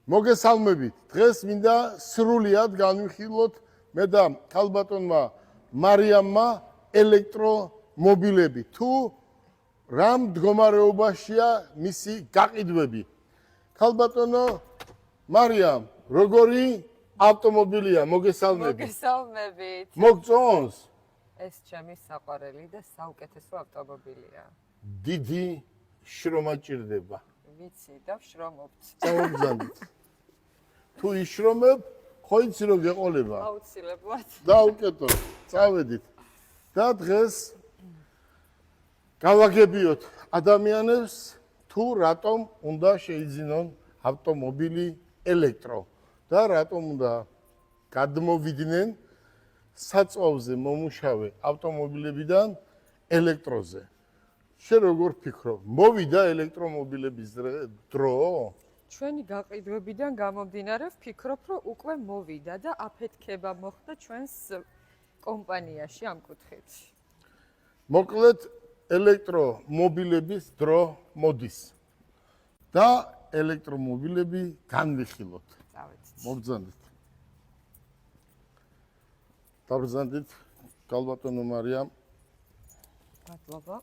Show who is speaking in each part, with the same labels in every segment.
Speaker 1: მოგესალმებით. დღეს მინდა სრულიად განვიხილოთ მე და ქალბატონმა მარიამმა ელექტრომობილები. თუ რა მდგომარეობაშია მისი გაყიდვები. ქალბატონო მარიამ, როგორი ავტომობილია? მოგესალმებით.
Speaker 2: მოგესალმებით.
Speaker 1: მოგწონს?
Speaker 2: ეს ჩემი საყვარელი და საუკეთესო ავტომობილია.
Speaker 1: დიდი შრომა ჭირდება.
Speaker 2: ვიცი და ვშრომობთ.
Speaker 1: წამოგზავნით. თუ იშრომებ, ხო იცი რომ გეყოლება.
Speaker 2: აუცილებლად.
Speaker 1: დაუკეთოთ, წავედით. და დღეს გავაგებიოთ ადამიანებს თუ რატომ უნდა შეიძინონ ავტომობილი ელექტრო და რატომ უნდა გადმოვიდნენ საწვავზე მომუშავე ავტომობილებიდან ელექტროზე. შენ როგორ ფიქრობ, მოვიდა ელექტრომობილების დრო?
Speaker 2: ჩვენი გაყიდვებიდან გამომდინარე ვფიქრობ, რომ უკვე მოვიდა და აფეთქება მოხდა ჩვენს კომპანიაში ამ კუთხით.
Speaker 1: მოკლედ ელექტრომობილების დრო მოდის და ელექტრომობილები განვიხილოთ.
Speaker 2: წავედით.
Speaker 1: მობრძანდით. დაბრძანდით ქალბატონო მარიამ.
Speaker 2: მადლობა.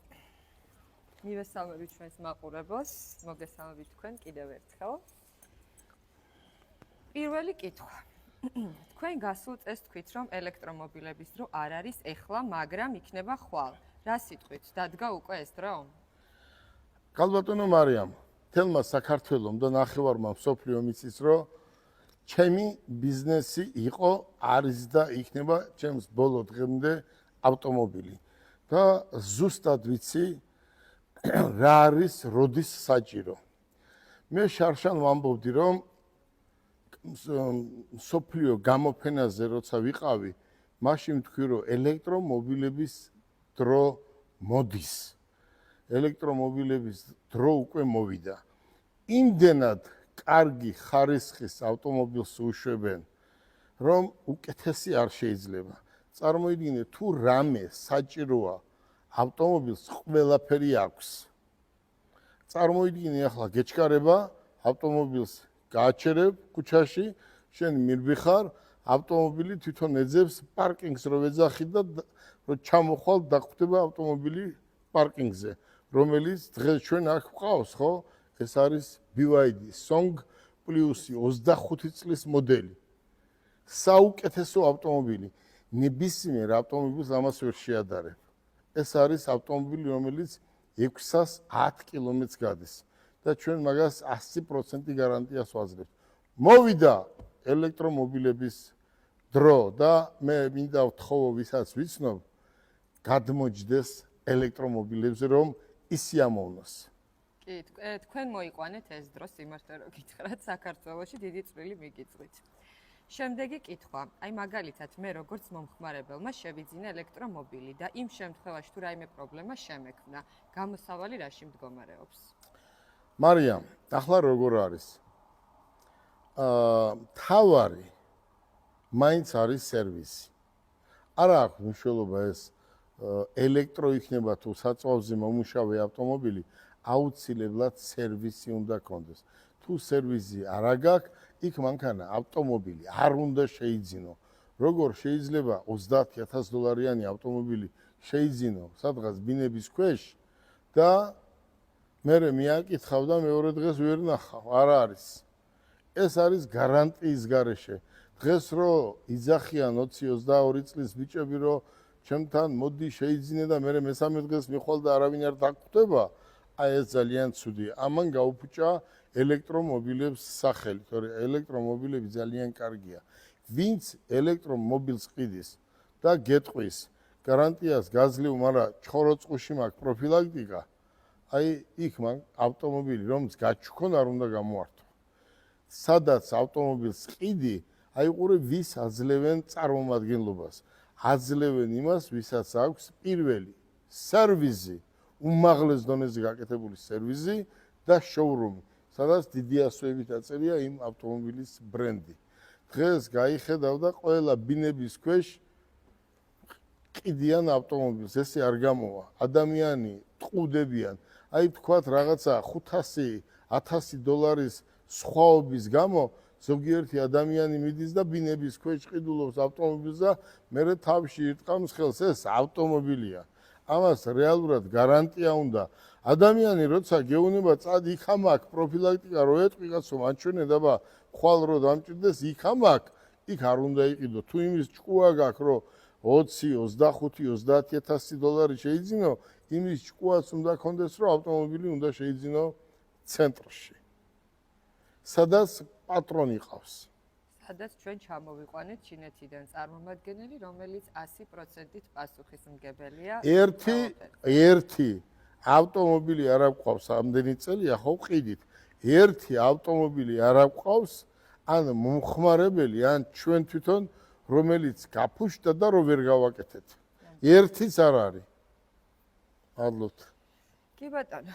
Speaker 2: მივესალმებით ჩვენს მაყურებელს, მოგესალმებით თქვენ კიდევ ერთხელ. პირველი კითხვა. თქვენ გასულ წელს თქვით, რომ ელექტრომობილების დრო არ არის ეხლა, მაგრამ იქნება ხვალ. რა სიტყვით? დადგა უკვე ეს დრო?
Speaker 1: ქალბატონო მარიამ, თელმა საქართველომ და ნახევარმა მსოფლიომ იცის, რომ ჩემი ბიზნესი იყო, არის და იქნება ჩემს ბოლო დღემდე ავტომობილი. და ზუსტად ვიცი რა არის როდის საჭირო. მე შარშან ვამბობდი, რომ სოფლიო გამოფენაზე როცა ვიყავი, მაშინ ვთქვი, რომ ელექტრომობილების დრო მოდის. ელექტრომობილების დრო უკვე მოვიდა. იმდენად კარგი ხარისხის ავტომობილს უშვებენ, რომ უკეთესი არ შეიძლება. წარმოიდგინე, თუ რამე საჭიროა ავტომობილს ყველაფერი აქვს. წარმოიდგინე, ახლა გეჩქარება ავტომობილს გააჩერებ ქუჩაში, შენ მირბიხარ, ავტომობილი თვითონ ეძებს პარკინგს რო ეძახი და რო ჩამოხვალ დახვდება ავტომობილი პარკინგზე, რომელიც დღეს ჩვენ აქ გვყავს, ხო? ეს არის BYD Song Plus 25 წლის მოდელი. საუკეთესო ავტომობილი. ნებისმიერ ავტომობილს ამას ვერ შეადარებ. ეს არის ავტომობილი, რომელიც 610 კილომეტრს გადის და ჩვენ მაგას 100% გარანტიას ვაძლევთ. მოვიდა ელექტრომობილების დრო და მე მინდა ვთხოვო ვისაც ვიცნობ, გადმოჯდეს ელექტრომობილებზე, რომ ისიამოვნოს.
Speaker 2: კი, თქვენ მოიყვანეთ ეს დრო სიმართლე რომ გითხრათ, საქართველოში დიდი წვლილი მიგიწვით. შემდეგი კითხვა. აი მაგალითად მე როგორც მომხმარებელმა შევიძინა ელექტრომობილი და იმ შემთხვევაში თუ რაიმე პრობლემა შემექმნა, გამოსავალი რაში მდგომარეობს?
Speaker 1: მარიამ, ახლა როგორ არის? თავარი მაინც არის სერვისი. არა აქვს მნიშვნელობა ეს ელექტრო იქნება თუ საწვავზე მომუშავე ავტომობილი, აუცილებლად სერვისი უნდა კონდეს. თუ სერვისი არ აქვს, იქ მანქანა ავტომობილი არ უნდა შეიძინო. როგორ შეიძლება 30,000 დოლარიანი ავტომობილი შეიძინო სადღაც ბინების ქვეშ და მე მიაკითხავ და მეორე დღეს ვერ ნახავ, არ არის. ეს არის გარანტიის გარეშე. დღეს რო იძახიან 20-22 წლის ბიჭები, რომ ჩემთან მოდი შეიძინე და მე მესამე დღეს მიხვალ და არავინ არ დაგვხვდება, აი ეს ძალიან ცუდია. ამან გაუფუჭა ელექტრომობილებს სახელი, თორე ელექტრომობილები ძალიან კარგია. ვინც ელექტრომობილს ყიდის და გეტყვის, გარანტიას გაძლევ, მაგრამ ჩხოროწყუში მაქვს პროფილაქტიკა, აი იქ მან ავტომობილი რომც გაჩქონ არ უნდა გამოართო. სადაც ავტომობილს ყიდი, აიყურე ვის აძლევენ წარმომადგენლობას. აძლევენ იმას, ვისაც აქვს პირველი სერვისი, უმაღლეს დონეზე გაკეთებული სერვისი და შოურუმი. სადაც დიდი ასოებით აწერია იმ ავტომობილის ბრენდი. დღეს გაიხედავ და ყველა ბინების ქვეშ ყიდიან ავტომობილს, ესე არ გამოვა. ადამიანი ტყუდებიან. აი თქვათ რაღაცა 500-1000 დოლარის სხვაობის გამო ზოგიერთი ადამიანი მიდის და ბინების ქვეშ ყიდულობს ავტომობილს და მერე თავში ირტყამს ხელს, ეს ავტომობილია. ამას რეალურად გარანტია უნდა. ადამიანი როცა გეუნება წად იქ-ამაკ პროფილაქტიკა რო ეტყვი კაცო მაჩვენე დაბა ხვალ რო დამჭირდეს იქ-ამაკ, იქ არ უნდა იყიდო. თუ იმის ჭკუა გაქვს რომ 20, 25, 30000 დოლარი შეიძინო, იმის ჭკუაც უნდა კონდეს რომ ავტომობილი უნდა შეიძინო ცენტრში. სადაც პატრონი ყავს.
Speaker 2: სადაც ჩვენ ჩამოვიყვანეთ ჩინეთიდან წარმომადგენელი, რომელიც 100%-ით პასუხისმგებელია.
Speaker 1: ერთი ავტომობილი არ აქვს ამდენი წელია ხო ყიდით. ერთი ავტომობილი არ აქვს ან მომხმარებელი ან ჩვენ თვითონ რომელიც გაფუშტდა და რო ვერ გავაკეთეთ. ერთიც არ არის. მადლობთ.
Speaker 2: კი ბატონო.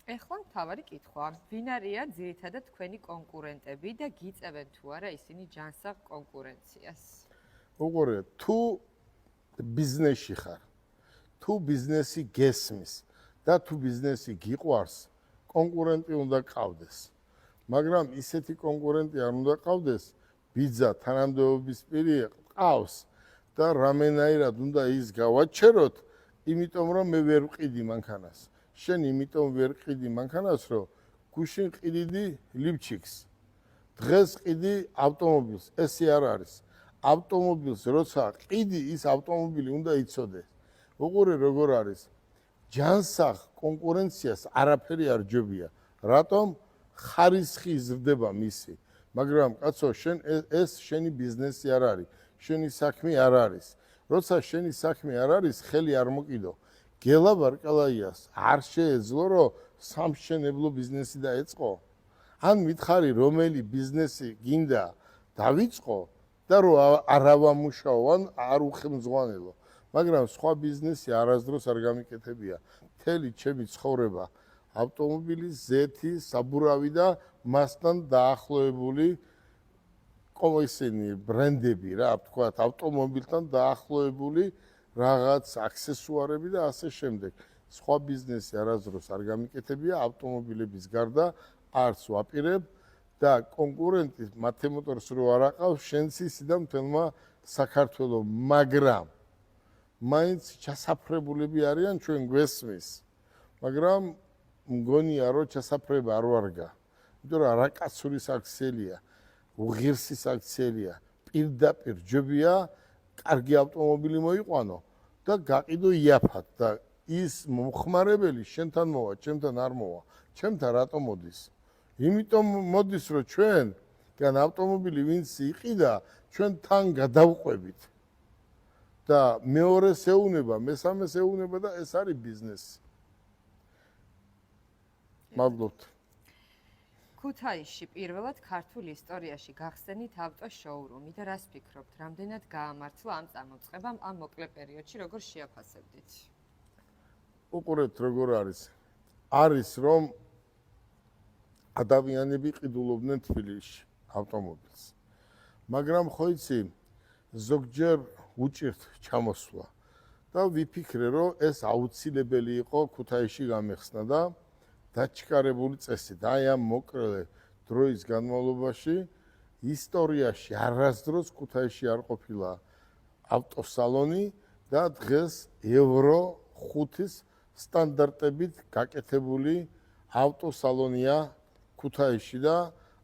Speaker 2: ეხლა მთავარი კითხვა. ვინ არიან ძირითადად თქვენი კონკურენტები და გიწევენ თუ არა ისინი ჯანსაღ კონკურენციას?
Speaker 1: უყურე, თუ ბიზნესში ხარ, თუ ბიზნესი გესმის და თუ ბიზნესი გიყვარს, კონკურენტი უნდა ყავდეს. მაგრამ ისეთი კონკურენტი არ უნდა ყავდეს, ბიძა თანამდებობის პირი ყავს და რამენაირად უნდა ის გავაჩეროთ, იმიტომ რომ მე ვერ ვყიდი მანქანას. შენ იმიტომ ვერ ყიდი მანქანას, რომ გუშინ ყიდიდი ლიფჩიქს. დღეს ყიდი ავტომობილს. ესე არ არის. ავტომობილს როცა ყიდი, ის ავტომობილი უნდა იცოდეს. უყურე როგორ არის. ჯანსაღ კონკურენციას არაფერი არ ჯობია. რატომ? ხარისხი იზრდება მისი. მაგრამ კაცო, შენ ეს შენი ბიზნესი არ არის. შენი საქმე არ არის. როცა შენი საქმე არ არის, ხელი არ მოკიდო. გელა ბარკალაიას არ შეეძლო რომ სამშენებლო ბიზნესი დაეწყო? ან მითხარი რომელი ბიზნესი გინდა დავიწყო და რომ არავამუშაო ან არ უხელმძღვანელო. მაგრამ სხვა ბიზნესი არასდროს არ გამიკეთებია. მთელი ჩემი ცხოვრება ავტომობილის ზეთი, საბურავი და მასთან დაახლოებული ისინი ბრენდები რა, ვთქვათ, ავტომობილთან დაახლოებული რაღაც აქსესუარები და ასე შემდეგ. სხვა ბიზნესი არასდროს არ გამიკეთებია ავტომობილების გარდა არც ვაპირებ და კონკურენტი მათემოტორს რო არ აყავს შენც ისი და მთელმა საქართველო, მაგრამ მაინც ჩასაფრებულები არიან ჩვენ გვესმის. მაგრამ მგონია რომ ჩასაფრება არ ვარგა. იმიტომ რომ არაკაცური საქციელია, უღირსი საქციელია, პირდაპირ ჯობია კარგი ავტომობილი მოიყვანო და გაყიდო იაფად და ის მომხმარებელი შენთან მოვა, ჩემთან არ მოვა. ჩემთან რატომ მოდის? იმიტომ მოდის რომ ჩვენ გან ავტომობილი ვინც იყიდა, ჩვენ თან გადავყვებით. და მეორეს ეუნება, მესამეს ეუნება და ეს არის ბიზნესი. მადლობთ.
Speaker 2: ქუთაისში პირველად ქართულ ისტორიაში გახსენით ავტო შოურუმი და რას ფიქრობთ, რამდენად გაამართლა ამ წამოწყებამ ამ მოკლე პერიოდში, როგორ შეაფასებდით?
Speaker 1: უყურეთ როგორ არის. არის რომ ადამიანები ყიდულობდნენ თბილისში ავტომობილს. მაგრამ ხო იცი, ზოგჯერ უჭირთ ჩამოსვლა და ვიფიქრე რომ ეს აუცილებელი იყო ქუთაისში გამეხსნა და დაჩქარებული წესით. აი ამ მოკლე დროის განმავლობაში ისტორიაში არასდროს ქუთაისში არ ყოფილა ავტოსალონი და დღეს ევრო 5-ის სტანდარტებით გაკეთებული ავტოსალონია ქუთაისში და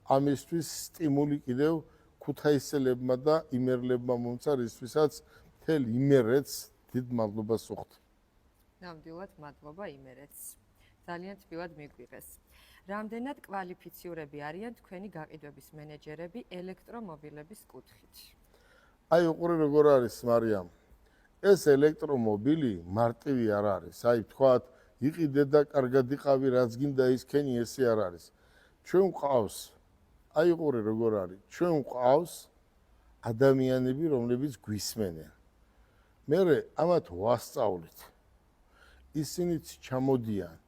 Speaker 1: ამისთვის სტიმული კიდევ ქუთაისელებმა და იმერლებმა მომცა, რისთვისაც მთელ იმერეთს დიდ მადლობას ვუხდი.
Speaker 2: ნამდვილად მადლობა იმერეთს. ძალიან თბილად მიგვიღეს. რამდენად კვალიფიციურები არიან თქვენი გაყიდვების მენეჯერები ელექტრომობილების კუთხით?
Speaker 1: აი უყურე როგორ არის მარიამ. ეს ელექტრომობილი მარტივი არ არის. აი ვთქვათ, იყიდე და კარგად იყავი, რაც გინდა ისქენი, ესე არ არის. ჩვენ ვყავს, აი უყურე როგორ არის. ჩვენ ვყავს ადამიანები, რომლებიც გვისმენენ. მე ამათ ვასწავლით. ისინიც ჩამოდიან,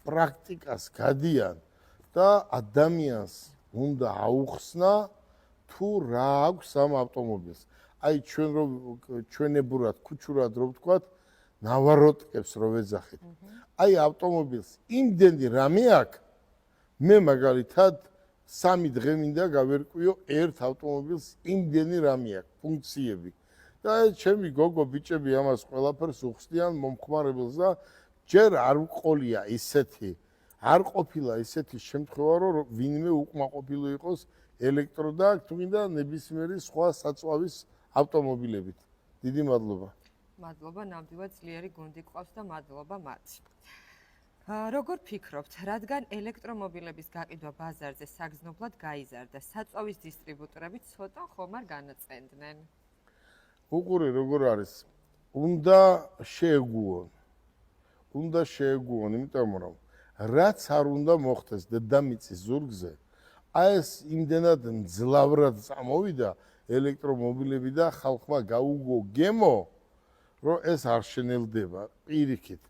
Speaker 1: პრაქტიკას გადიან და ადამიანს უნდა აუხსნა თუ რა აქვს ამ ავტომობილს. აი ჩვენ რომ ჩვენებურად, ქუჩურად რო ვთქვათ, ნავაროტკებს რო ვეძახით. აი ავტომობილს იმდენი რამე აქვს, მე მაგალითად 3 დღე მინდა გავერკვიო ერთ ავტომობილს იმდენი რამე აქვს, ფუნქციები. და ჩემი გოგო ბიჭები ამას ყველაფერს უხსნიან მომხმარებელს და ჯერ არ ვყოლია ისეთი, არ ყოფილა ისეთი შემთხვევა, რომ ვინმე უკმაყოფილო იყოს ელექტრო და თუნდა ნებისმიერი სხვა საწვავის ავტომობილებით. დიდი მადლობა.
Speaker 2: მადლობა, ნამდვილად ძლიერი გუნდი გყავს და მადლობა მათ. როგორ ფიქრობთ, რადგან ელექტრომობილების გაყიდვა ბაზარზე საგრძნობლად გაიზარდა, საწვავის დისტრიბუტორები ცოტა ხომ არ განაწყენდნენ?
Speaker 1: უყურე როგორ არის? უნდა შეეგუონ. იმიტომ რომ რაც არ უნდა მოხდეს დედამიწის ზურგზე, აი ეს იმდენად მძლავრად წამოვიდა ელექტრომობილები და ხალხმა გაუგო გემო, რომ ეს არ შენელდება პირიქით.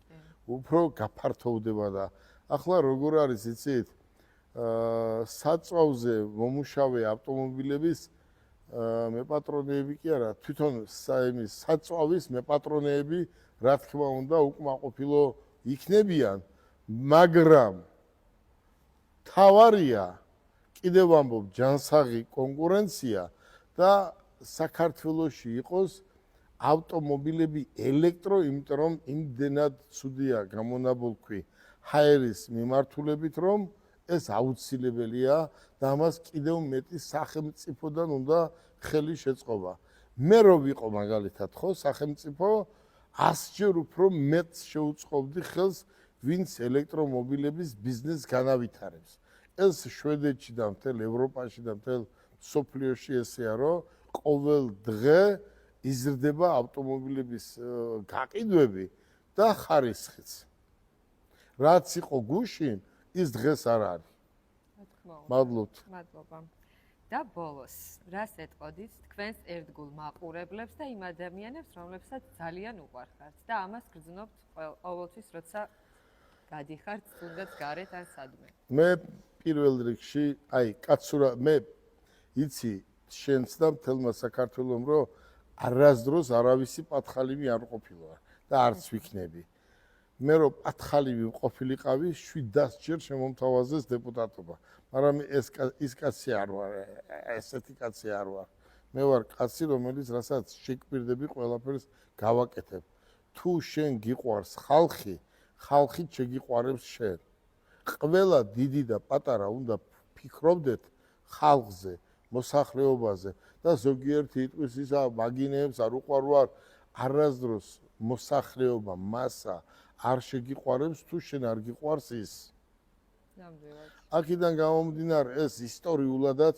Speaker 1: უფრო გაფართოვდება და ახლა როგორ არის იცით? საწვავზე მომუშავე ავტომობილების მეპატრონეები კი არა, თვითონ იმის საწვავის მეპატრონეები, რა თქმა უნდა, უკმაყოფილო იქნებიან, მაგრამ თავარია, კიდევ ვამბობ, ჯანსაღი კონკურენცია და საქართველოში იყოს ავტომობილები ელექტრო, იმიტომ რომ იმდენად ცუდია გამონაბოლქვი ჰაერის მიმართულებით, რომ ეს აუცილებელია და ამას კიდევ მეტი სახელმწიფოდან უნდა ხელი შეწყობა. მე რო ვიყო მაგალითად ხო სახელმწიფო 100-ჯერ უფრო მეტს შეუწყობდი ხელს, ვინც ელექტრომობილების ბიზნესს განავითარებს. ეს შვედეთში და მთელ ევროპაში და მთელ მსოფლიოში ესეა, რომ ყოველ დღე იზრდება ავტომობილების გაყიდვები და ხარისხიც. რაც იყო გუშინ, ის დღეს არ არის. მადლობთ.
Speaker 2: მადლობა. და ბოლოს, რას ეტყოდით თქვენს ერთგულ მაყურებლებს და იმ ადამიანებს, რომლებსაც ძალიან უყვარხართ და ამას გრძნობთ ყოველთვის, როცა გადიხართ თუნდაც გარეთ ან სადმე.
Speaker 1: მე პირველ რიგში, აი, კაცურა, მე იცი შენც და მთელმა საქართველომ, რომ არასდროს არავისი პათხალივი არ ყოფილა და არც ვიქნები. მე რო პათხალივი ყოფილიყავი 700-ჯერ შემომთავაზეს დეპუტატობა. მაგრამ ის კაცი არ ვარ, ესეთი კაცი არ ვარ. მე ვარ კაცი, რომელიც რასაც შეგვირდები ყველაფერს გავაკეთებ. თუ შენ გიყვარს ხალხი, ხალხი შეგიყვარებს შენ. ყველა დიდი და პატარა უნდა ფიქრობდეთ ხალხზე, მოსახლეობაზე და ზოგიერთი იტყვის ისა მაგინეებს არ უყვარვარ, არასდროს მოსახლეობა, მასა არ შეგიყვარებს თუ შენ არ გიყვარს ის.
Speaker 2: ნამდვილად.
Speaker 1: აქედან გამომდინარე ეს ისტორიულადაც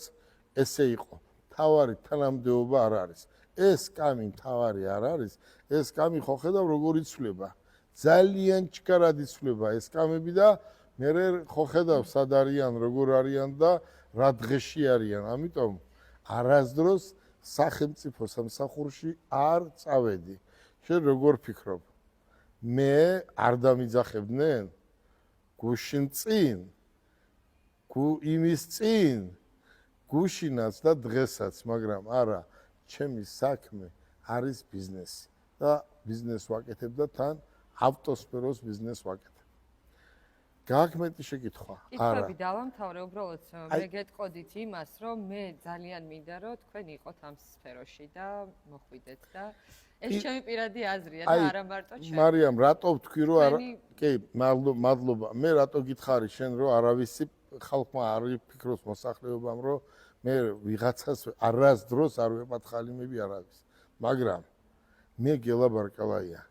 Speaker 1: ესე იყო. თავარი თანამდებობა არ არის. ეს კამი თავარი არ არის. ეს კამი ხო ხედავ როგორ იცვლება. ძალიან ჩქარად იცვლება ეს კამები და მე ხო ხედავ სად არიან, როგორ არიან და რა დღეში არიან. ამიტომ არასდროს სახელმწიფო სამსახურში არ წავედი. შენ როგორ ფიქრობ? მე არ დამიძახებდნენ გუშინ წინ, იმის წინ, გუშინაც და დღესაც, მაგრამ არა, ჩემი საქმე არის ბიზნესი და ბიზნეს ვაკეთებ და თან ავტოსფეროს ბიზნეს ვაკეთებ. გააქვს მეტი შეკითხვა? არა.
Speaker 2: კითხვები დავამთავრე, უბრალოდ მე გეტყოდით იმას, რომ მე ძალიან მინდა რომ თქვენ იყოთ ამ სფეროში და მოხვიდეთ და ეს ჩემი პირადი აზრია და არა მარტო ჩემი.
Speaker 1: მარიამ, რატო ვთქვი რომ არა? კი, მადლობა. მე რატო გითხარი შენ რომ არავისი ხალხმა არ იფიქროს მოსახლეობამ რომ მე ვიღაცას არასდროს არ ვეპათხალიმები არავის. მაგრამ მე გელა ბარკალაია.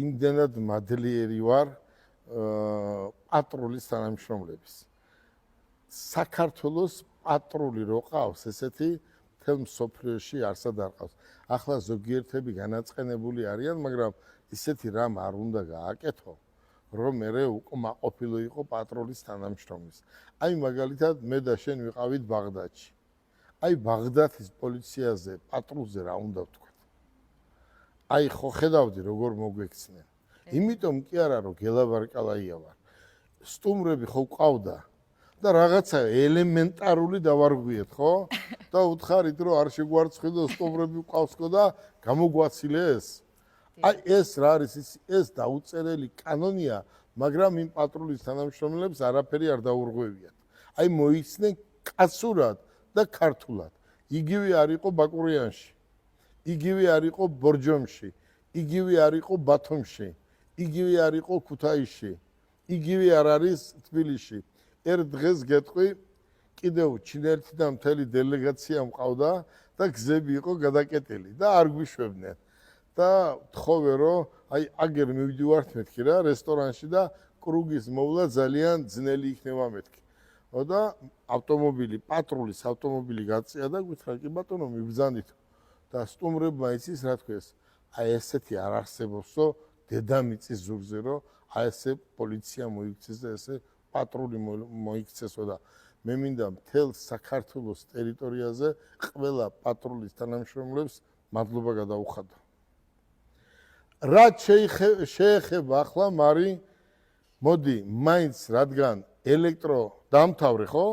Speaker 1: იმდენად მადლიერი ვარ პატრულის თანამშრომლების. საქართველოს პატრული რო ყავს, ესეთი მთელ მსოფლიოში არსად არ ყავს. ახლა ზოგიერთები განაწყენებული არიან, მაგრამ ისეთი რამ არ უნდა გააკეთო, რომ მე უკმაყოფილო იყო პატრულის თანამშრომლის. აი მაგალითად მე და შენ ვიყავით ბაღდადში. აი ბაღდადის პოლიციაზე, პატრულზე რა უნდა ვთქვა? აი ხო ხედავდი როგორ მოგვექცნენ. იმიტომ კი არა რომ გელაბარკალაია ვარ. სტუმრები ხო ყავდა და რაღაცა ელემენტარული დავარღვიეთ, ხო? და უთხარით რომ არ შეგვარცხიდო სტუმრები ყავსკო და გამოგვაცილეს. აი ეს რა არის? ეს დაუწერელი კანონია, მაგრამ იმ პატრულის თანამშრომლებს არაფერი არ დაურღვევიათ. აი მოიცნენ კაცურად და ქართულად. იგივე არ იყო ბაკურიანში, იგივე არ იყო ბორჯომში, იგივე არ იყო ბათუმში, იგივე არ იყო ქუთაისში, იგივე არ არის თბილისში. ერთ დღეს გეტყვი, კიდევ ჩინეთიდან და მთელი დელეგაცია მყავდა და გზები იყო გადაკეტილი და არ გვიშვებდნენ. და თხოვე რომ აი აგერ მივდივართ მეთქი რა რესტორანში და კრუგის მოვლა ძალიან ძნელი იქნება მეთქი. და ავტომობილი, პატრულის ავტომობილი გაწია და გითხრა კი ბატონო მიბრძანდით. და სტუმრებმა იცის რა თქვეს. აი ესეთი არ არსებობსო დედამიწის ზურგზე რომ აი ესე პოლიცია მოიქცეს და ესე პატრული მოიქცესო და მე მინდა მთელ საქართველოს ტერიტორიაზე ყველა პატრულის თანამშრომლებს მადლობა გადაუხადო. რაც შეეხება ახლა მარი მოდი მაინც რადგან ელექტრო დამთავრე ხო?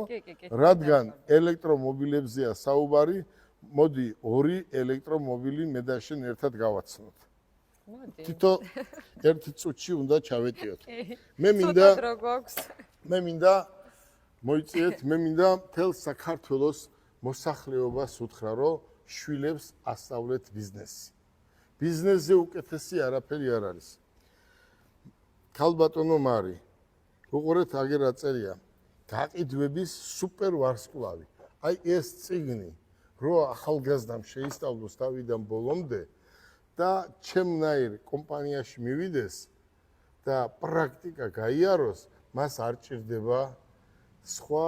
Speaker 1: რადგან ელექტრომობილებზეა საუბარი, მოდი ორი ელექტრომობილი მე და შენ ერთად გავაცნოთ.
Speaker 2: მოდი.
Speaker 1: თითო ერთი წუთში უნდა ჩავეტიოთ. მე მინდა მოიწიეთ, მე მინდა მთელ საქართველოს მოსახლეობას უთხრა, რომ შვილებს ასწავლეთ ბიზნესი. ბიზნესზე უკეთესი არაფერი არ არის. ქალბატონო მარი, უყურეთ აგერ აწერია, გაყიდვების სუპერ ვარსკვლავი. აი ეს წიგნი, რო ახალგაზრდამ შეისწავლოს თავიდან ბოლომდე და ჩემნაირ კომპანიაში მივიდეს და პრაქტიკა გაიაროს, მას არ ჭირდება სხვა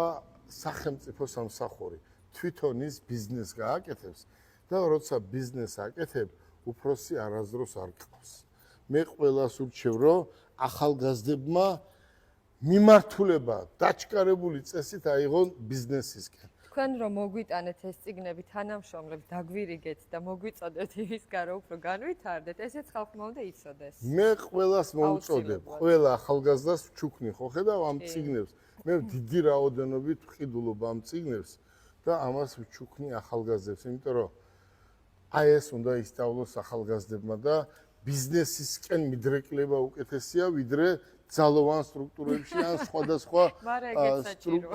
Speaker 1: სახელმწიფო სამსახური. თვითონ ის ბიზნესს გააკეთებს და როცა ბიზნესს აკეთებ, უფროსი არასდროს არ ყავს. მე ყველას ურჩევ, რომ ახალგაზრდებმა მიმართულება დაჩქარებული წესით აიღონ ბიზნესისკენ.
Speaker 2: თქვენ რომ მოგვიტანეთ ეს წიგნები თანამშრომლებს დაგვირიგეთ და მოგვიწოდეთ იმისგან რომ უფრო განვითარდეთ, ესეც ხალხმა უნდა იცოდეს.
Speaker 1: მე ყველას მოუწოდებ, ყველა ახალგაზრდას ვჩუქნი ხო ხედავ ამ წიგნებს. მე დიდი რაოდენობით ვყიდულობ ამ წიგნებს და ამას ვჩუქნი ახალგაზრდებს, იმიტომ რომ აი ეს უნდა ისწავლოს ახალგაზრდებმა და ბიზნესისკენ მიდრეკლება უკეთესია, ვიდრე ძალოვან სტრუქტურებში ან სხვადასხვა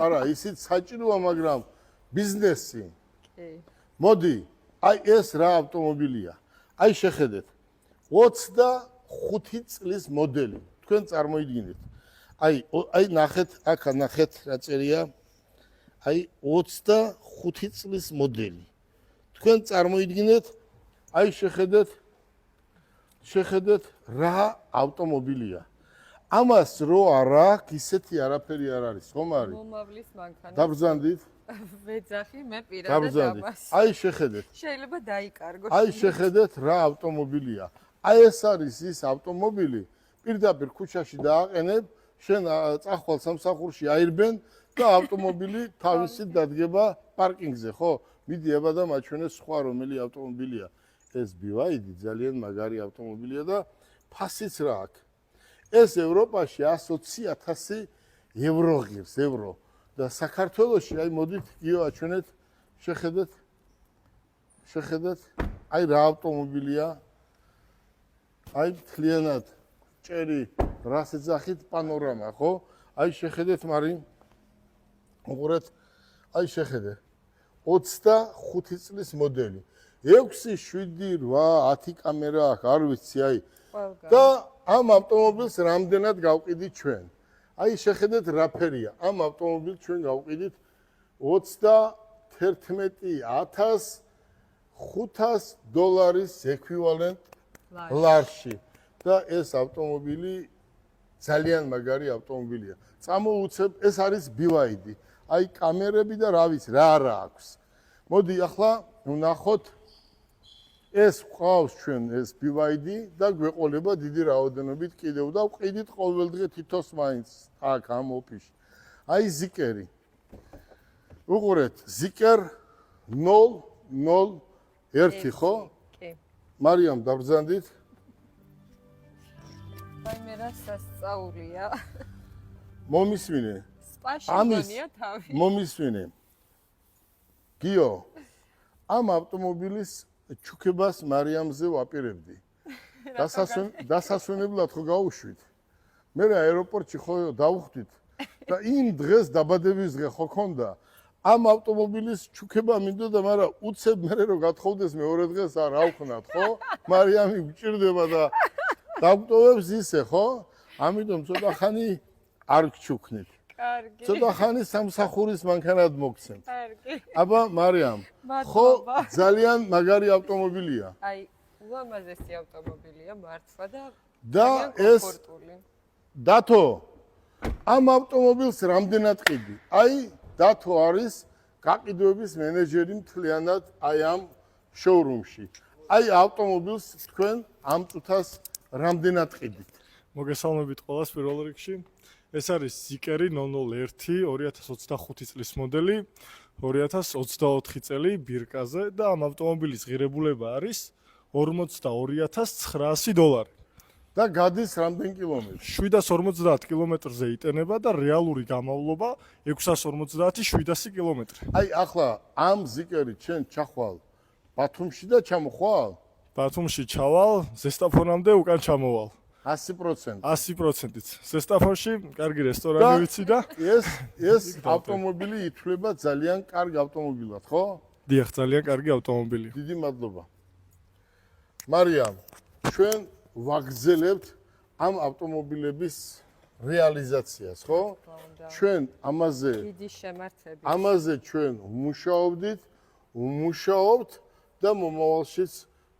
Speaker 1: არა, ისიც საჭიროა, მაგრამ ბიზნესი. მოდი, აი ეს რა ავტომობილია. აი შეხედეთ. 25 წლის მოდელი. თქვენ წარმოიდგინეთ. აი ნახეთ, აქ ნახეთ რა წერია. აი 25 წლის მოდელი. თქვენ წარმოიდგინეთ, აი შეხედეთ რა ავტომობილია. ამას რო არა, ისეთი არაფერი არ არის, ხომ არის?
Speaker 2: მომავლის მანქანა.
Speaker 1: დაბრძანდით?
Speaker 2: ვეძახი, მე პირადად ამას.
Speaker 1: აი შეხედეთ.
Speaker 2: შეიძლება დაიკარგო.
Speaker 1: აი შეხედეთ რა ავტომობილია. აი ეს არის ის ავტომობილი, პირდაპირ ქუჩაში დააყენებ, შენ წახვალ სამსახურში აირბენ და ავტომობილი თავისით დადგება პარკინგზე, ხო? მიდი აბა და მაჩვენე სხვა რომელი ავტომობილია. ეს BYD ძალიან მაგარი ავტომობილია და ფასიც რა აქვს. ეს ევროპაში 120,000 ევრო ღირს, ევრო. და საქართველოში აი მოდით გიო აჩვენეთ, შეხედეთ, აი რა ავტომობილია. აი მთლიანად ჭერი, რას ეძახით პანორამა, ხო? აი შეხედეთ, მარი. უყურეთ, აი შეხედეთ. 25 წლის მოდელი. 6, 7, 8, 10 კამერა აქვს, არ ვიცი, აი. და ამ ავტომობილს რამდენად გავყიდით ჩვენ? აი შეხედეთ რა ფერია. ამ ავტომობილს ჩვენ გავყიდით 31,500 დოლარის ეკვივალენტ ლარში. და ეს ავტომობილი ძალიან მაგარი ავტომობილია. წამოუცებ, ეს არის BYD. აი კამერები და რა ვიცი, რა არა აქვს. მოდი ახლა ვნახოთ ეს ყავს ჩვენ ეს BYD და გვეყოლება დიდი რაოდენობით კიდევ და ვყიდით ყოველდღე თითოს მაინც აქ ამ ოფისში. აი ზიკერი. უყურეთ, ზიკერ 001 ხო?
Speaker 2: კი.
Speaker 1: მარიამ დაბრძანდით?
Speaker 2: აი მე რა სასწაულია.
Speaker 1: მომისმინე.
Speaker 2: სპაში გონია თავი.
Speaker 1: მომისმინე. გიო, ამ ავტომობილის ჩუქებას მარიამზე ვაპირებდი. დასასვენებლად ხო გავუშვით. მე რა აეროპორტში ხო დავხვდით და იმ დღეს დაბადების დღე ხო ქონდა. ამ ავტომობილის ჩუქება მინდოდა, მაგრამ უცებ მე რო გათხოვდეს მეორე დღეს არ ავხნათ, ხო? მარიამი გჭირდება და დაგვტოვებს ისე, ხო? ამიტომ ცოტა ხანი არ გჩუქნით.
Speaker 2: კარგი.
Speaker 1: ცოტა ხანი სამსახურის მანქანად მოგცემთ.
Speaker 2: კარგი.
Speaker 1: აბა მარიამ, ხო ძალიან მაგარი ავტომობილია.
Speaker 2: აი, ულამაზესი ავტომობილია მართლა და
Speaker 1: და ეს
Speaker 2: კომფორტული.
Speaker 1: დათო ამ ავტომობილს რამდენად ყიდი? აი დათო არის გაყიდვების მენეჯერი მთლიანად აი ამ შოურუმში. აი ავტომობილს თქვენ ამ წუთას რამდენად ყიდით?
Speaker 3: მოგესალმებით ყველას პირველ რიგში. ეს არის Zikr 001 2025 წლის მოდელი, 2024 წელი ბირკაზე და ამ ავტომობილის ღირებულება არის $42,900
Speaker 1: და გადის რამდენ კილომეტრს?
Speaker 3: 750 კილომეტრზე იტენება და რეალური გამავლობა 650-700 კილომეტრი.
Speaker 1: აი ახლა ამ Zikr-ით ჩვენ ჩახვალ ბათუმში და ჩამოხვალ
Speaker 3: ბათუმში ჩავალ, ზესტაფონამდე უკან ჩამოვალ.
Speaker 1: 100%.
Speaker 3: 100%-ით. ზესტაფონში კარგი რესტორანი ვიცი და
Speaker 1: ეს ავტომობილი ითვლება ძალიან კარგ ავტომობილად, ხო?
Speaker 3: დიახ, ძალიან კარგი ავტომობილი.
Speaker 1: დიდი მადლობა. მარიამ, ჩვენ ვაგრძელებთ ამ ავტომობილების რეალიზაციას, ხო? ჩვენ
Speaker 2: დიდი შემართებით.
Speaker 1: ამაზე ჩვენ ვმუშაობთ და მომავალშიც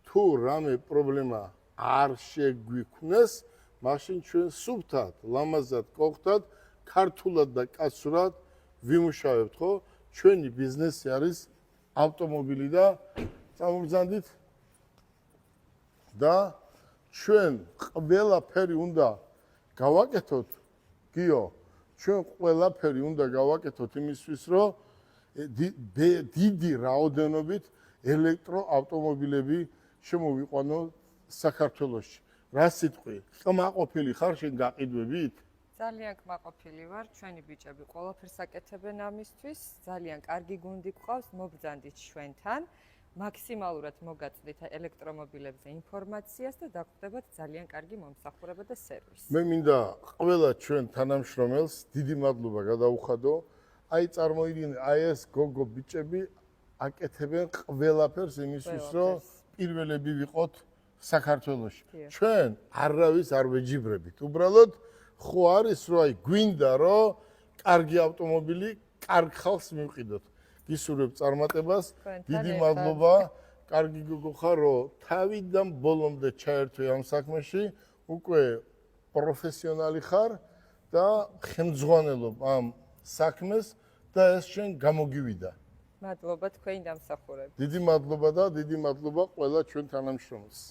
Speaker 1: თუ რამე პრობლემა არ შეგვიქმნეს, მაშინ ჩვენ სუფთად, ლამაზად, კოხტად, ქართულად და კაცურად ვიმუშავებთ, ხო? ჩვენი ბიზნესი არის ავტომობილი და წამობრძანდით და ჩვენ ყველაფერი უნდა გავაკეთოთ, გიო, ჩვენ ყველაფერი უნდა გავაკეთოთ იმისთვის, რომ დიდი რაოდენობით ელექტროავტომობილები შემოვიყვანოთ საქართველოში. რა სიტყვი? კმაყოფილი ხარ შენ გაყიდვებით?
Speaker 2: ძალიან კმაყოფილი ვარ, ჩვენი ბიჭები ყველაფერს აკეთებენ ამისთვის, ძალიან კარგი გუნდი გვყავს, მობრძანდით ჩვენთან, მაქსიმალურად მოგაწვდით ელექტრომობილებზე ინფორმაციას და დაგვხდებათ ძალიან კარგი მომსახურება და სერვისი.
Speaker 1: მე მინდა ყველა ჩვენ თანამშრომელს დიდი მადლობა გადაუხადო. აი წარმოიდგინე, აი ეს გოგო ბიჭები აკეთებენ ყველაფერს იმისთვის, რომ პირველები ვიყოთ საქართველოში. ჩვენ არავის არ ვეჯიბრებით. უბრალოდ ხო არის, რომ აი გვინდა, რომ კარგი ავტომობილი კარგ ხალხს მივყიდოთ. გისურვებ წარმატებას. დიდი მადლობა. კარგი გოგო ხარ, რომ თავიდან ბოლომდე ჩაერთვე ამ საქმეში. უკვე პროფესიონალი ხარ და ხელმძღვანელობ ამ საქმეს და ეს შენ გამოგივიდა.
Speaker 2: მადლობა თქვენი დამსახურებით.
Speaker 1: დიდი მადლობა და დიდი მადლობა ყველა ჩვენ თანამშრომელს.